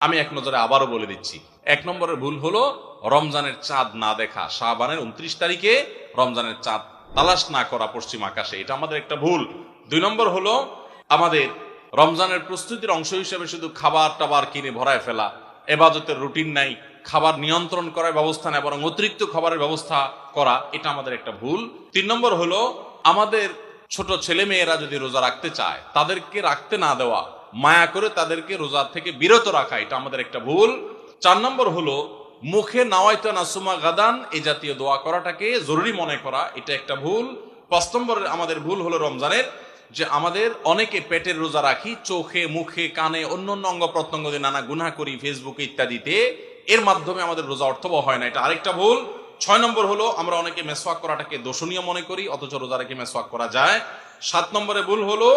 আমি এক নজরে আবারও বলে দিচ্ছি। 1 নম্বরের ভুল হলো রমজানের চাঁদ না দেখা, শাবানের 29 তারিখে রমজানের চাঁদ তালাশ না করা পশ্চিম আকাশে, এটা আমাদের একটা ভুল। 2 নম্বর হলো আমাদের রমজানের প্রস্তুতির অংশ হিসেবে শুধু খাবার টাবার কিনে ভরায় ফেলা, ইবাদতের রুটিন নাই, খাবার নিয়ন্ত্রণ করার ব্যবস্থা নেই, বরং অতিরিক্ত খাবারের ব্যবস্থা করা, এটা আমাদের একটা ভুল। 3 নম্বর হলো আমাদের ছোট ছেলে মেয়েরা যদি রোজা রাখতে চায় তাদেরকে রাখতে না দেওয়া, মায়া করে তাদেরকে রোজা থেকে বিরত রাখা, এটা আমাদের একটা ভুল। 4 নম্বর হলো মুখে নাওয়াইতা নাসুমা গাদান এই জাতীয় দোয়া করাটাকে জরুরি মনে করা, এটা একটা ভুল। 5 নম্বরের আমাদের ভুল হলো রমজানের যে আমাদের অনেকে পেটের রোজা রাখি, চোখে মুখে কানে অন্য অন্য অঙ্গ প্রত্যঙ্গ দিয়ে নানা গুনাহ করি ফেসবুকে ইত্যাদিতে, এর মাধ্যমে আমাদের রোজা অর্থবহ হয় না, এটা আরেকটা ভুল। 6 নম্বর হলো আমরা অনেকে মেসওয়াক করাটাকে দোষণীয় মনে করি, অথচ রোজা রেখে মেসওয়াক করা যায়। 7 নম্বরে ভুল হলো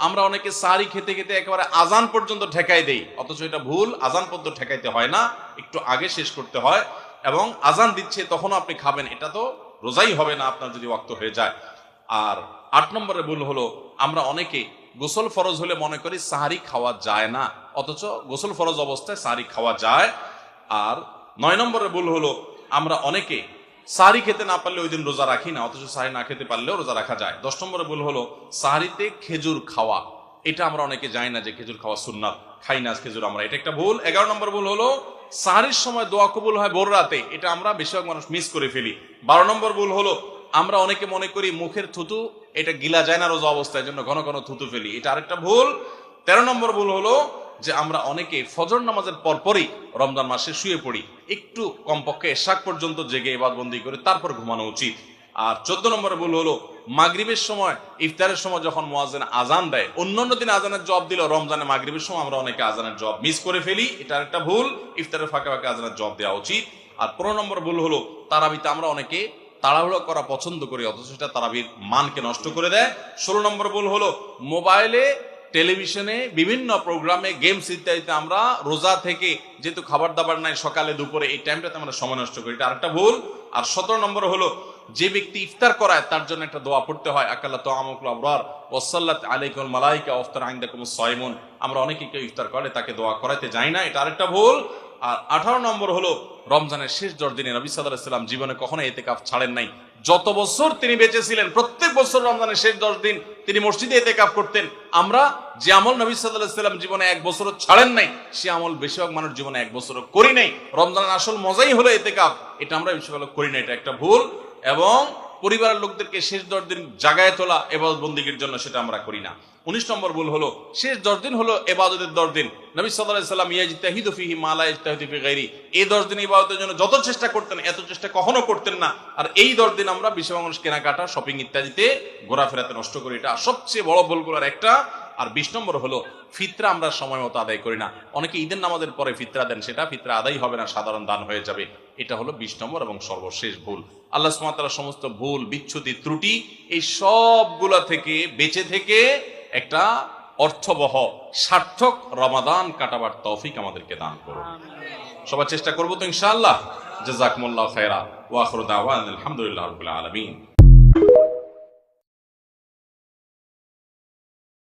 আমরা অনেকে সাহারি খেতে খেতে একেবারে আজান পর্যন্ত ঠেকাই দেই, অথচ এটা ভুল, আজান পর্যন্ত ঠেকাইতে হয় না, একটু আগে শেষ করতে হয়, এবং আজান দিচ্ছে তখনও আপনি খাবেন, এটা তো রোজাই হবে না আপনার যদি ওয়াক্ত হয়ে যায়। আর 8 নম্বরে ভুল হলো আমরা অনেকে গোসল ফরজ হলে মনে করি সাহারি খাওয়া যায় না, অথচ গোসল ফরজ অবস্থায় সাহারি খাওয়া যায়। আর 9 নম্বরের ভুল হলো আমরা অনেকে সাহারি খেতে না পারলে ওই দিন রোজা রাখি না, অথচ সাহারি না খেতে পারলেও রোজা রাখা যায়। 10 নম্বরের ভুল হলো সাহারিতে খেজুর খাওয়া, এটা আমরা অনেকে জানি না যে খেজুর খাওয়া সুন্নাত, খাই না খেজুর আমরা, এটা একটা ভুল। 11 নম্বর ভুল হলো সাহারির সময় দোয়া কবুল হয় ভোর রাতে, এটা আমরা বেশিরভাগ মানুষ মিস করে ফেলি। 12 নম্বর ভুল হলো আমরা অনেকে মনে করি মুখের থুতু এটা গিলা যায় না রোজা অবস্থায়, জন্য ঘন ঘন থুতু ফেলি, এটা আরেকটা ভুল। 13 নম্বর ভুল হলো যে আমরা অনেকে ফজর নামাজের পরপরই রমজান মাসে শুয়ে পড়ি, একটু কমপক্ষে এশাক পর্যন্ত জেগে ইবাদতবন্দি করে তারপর ঘুমানো উচিত। আর 14 নম্বরে ভুল হলো মাগরিবের সময় ইফতারের সময় যখন মুয়াজ্জিন আজান দেয়, অন্যান্য দিন আজানের জবাব দিল, রমজানে মাগরিবের সময় আমরা অনেকে আজানের জবাব মিস করে ফেলি, এটা একটা ভুল, ইফতারের ফাঁকে ফাঁকে আজানের জবাব দেওয়া উচিত। আর 15 নম্বর ভুল হলো তারাবিতে আমরা অনেকে তাড়াহুড়ো করা পছন্দ করি, অথচ সেটা তারাবির মানকে নষ্ট করে দেয়। 16 নম্বর ভুল হলো মোবাইলে টেলিভিশনে বিভিন্ন প্রোগ্রামে গেমস ইত্যাদিতে আমরা রোজা থেকে যেহেতু খাবার দাবার নাই সকালে দুপুরে এই টাইমটাতে আমরা সময় নষ্ট করি, এটা আরেকটা ভুল। আর 17 নম্বর হলো যে ব্যক্তি ইফতার করায় তার জন্য একটা দোয়া পড়তে হয়, আকাল্লা তাআমুকুল আবরার ওয়াসাল্লাত আলাইকুম মালাইকা ওয়াফতার ইনদাকুমুস সাইমুন, আমরা অনেকে কেউ ইফতার করে তাকে দোয়া করাতে যাই না, এটা আরেকটা ভুল। আর 18 নম্বর হলো রমজানের শেষ 10 দিনে নবী সাল্লাল্লাহু আলাইহি ওয়াসাল্লাম জীবনে কখনো ইতিকাফ ছাড়েন নাই, যত বছর তিনি বেঁচে ছিলেন প্রত্যেক বছর রমজানের শেষ 10 দিন তিনি মসজিদে ইতিকাফ করতেন। আমরা যে আমল নবী সাল্লাল্লাহু আলাইহি ওয়াসাল্লাম জীবনে 1 বছরও ছাড়েন নাই, সে আমল বেশিরভাগ মানুষ জীবনে 1 বছরও করি নাই। রমজানের আসল মজাই হলো ইতিকাফ, এটা আমরা বেশিরভাগ করি না, এটা একটা ভুল। এবং পরিবারের লোকদেরকে শেষ 10 দিন জাগায় তোলা ইবাদত বন্দেগীর জন্য, সেটা আমরা করি না। 19 নম্বর ভুল হলো শেষ 10 দিন হলো ইবাদতের 10 দিন, নবী সাল্লাল্লাহু আলাইহি ওয়াসাল্লাম ইয়াজতাহিদু ফিহি মা লা ইয়াজতাহিদু ফি গায়রি, এই 10 দিন ইবাদতের জন্য যত চেষ্টা করতেন এত চেষ্টা কখনো করতেন না, আর এই 10 দিন আমরা বেশিরভাগ মানুষ কেনাকাটা শপিং ইত্যাদিতে ঘোরাফেরাতে নষ্ট করি, এটা সবচেয়ে বড় ভুলগুলোর একটা। আর 20 নম্বর হলো ফিতরা আমরা সময় মতো আদায় করি না, অনেকে ঈদের নামাজের পরে ফিতরা দেন, সেটা ফিতরা আদায় হবে না, সাধারণ দান হয়ে যাবে, এটা হলো 20 নম্বর এবং সর্বশেষ ভুল। আল্লাহ সুবহানাহু ওয়া তাআলা সমস্ত ভুল বিচ্যুতি ত্রুটি এই সবগুলা থেকে বেঁচে থেকে একটা অর্থবহ সার্থক রমাদান কাটাবার তৌফিক আমাদেরকে দান করুন। সবাই চেষ্টা করবো তো ইনশাআল্লাহ। জাযাকুমুল্লাহু খায়রা ওয়া আখিরু দাওয়ানা আলহামদুলিল্লাহি রাব্বিল আলামিন।